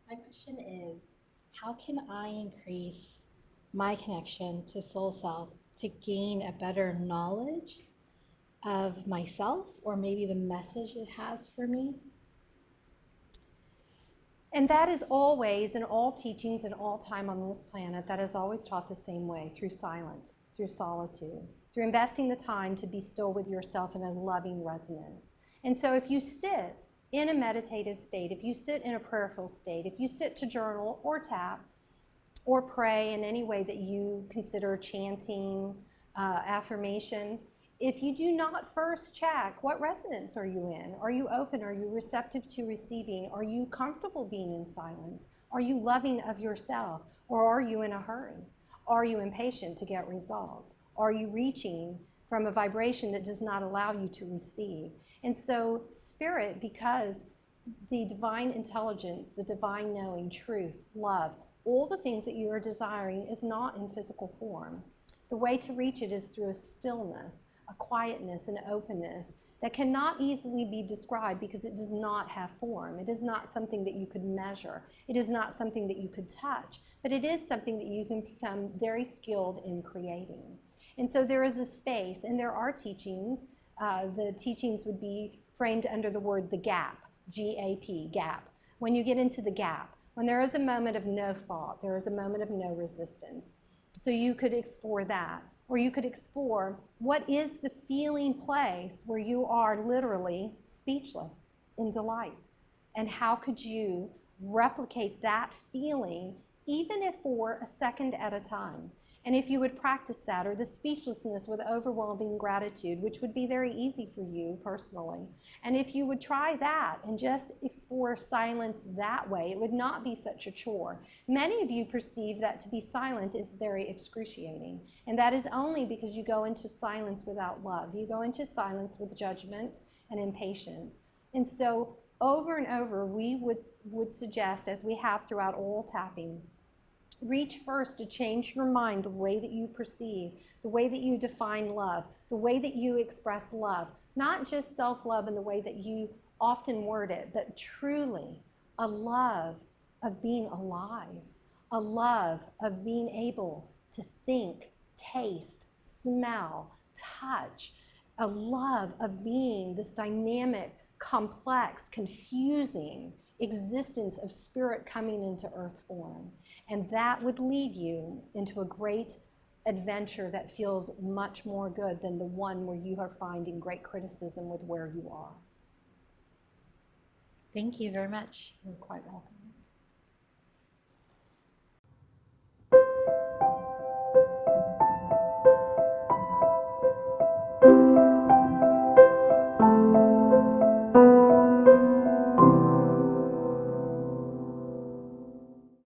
My question is, how can I increase my connection to soul self to gain a better knowledge of myself or maybe the message it has for me? And that is always, in all teachings and all time on this planet, that is always taught the same way, through silence, through solitude, through investing the time to be still with yourself in a loving resonance. And so if you sit in a meditative state, if you sit in a prayerful state, if you sit to journal or tap or pray in any way that you consider chanting, affirmation, if you do not first check what resonance are you in, are you open, are you receptive to receiving, are you comfortable being in silence, are you loving of yourself, or are you in a hurry, are you impatient to get results, are you reaching from a vibration that does not allow you to receive? And so spirit, because the divine intelligence, the divine knowing, truth, love, all the things that you are desiring is not in physical form. The way to reach it is through a stillness, a quietness, an openness that cannot easily be described because it does not have form. It is not something that you could measure. It is not something that you could touch, but it is something that you can become very skilled in creating. And so there is a space, and there are teachings. The teachings would be framed under the word the gap, G-A-P, gap. When you get into the gap, when there is a moment of no thought, there is a moment of no resistance. So you could explore that. Or you could explore what is the feeling place where you are literally speechless in delight. And how could you replicate that feeling, even if for a second at a time? And if you would practice that, or the speechlessness with overwhelming gratitude, which would be very easy for you personally. And if you would try that and just explore silence that way, it would not be such a chore. Many of you perceive that to be silent is very excruciating. And that is only because you go into silence without love. You go into silence with judgment and impatience. And so over and over, we would suggest, as we have throughout all tapping, reach first to change your mind, the way that you perceive, the way that you define love, the way that you express love. Not just self-love in the way that you often word it, but truly a love of being alive, a love of being able to think, taste, smell, touch, a love of being this dynamic, complex, confusing existence of spirit coming into earth form. And that would lead you into a great adventure that feels much more good than the one where you are finding great criticism with where you are. Thank you very much. You're quite welcome.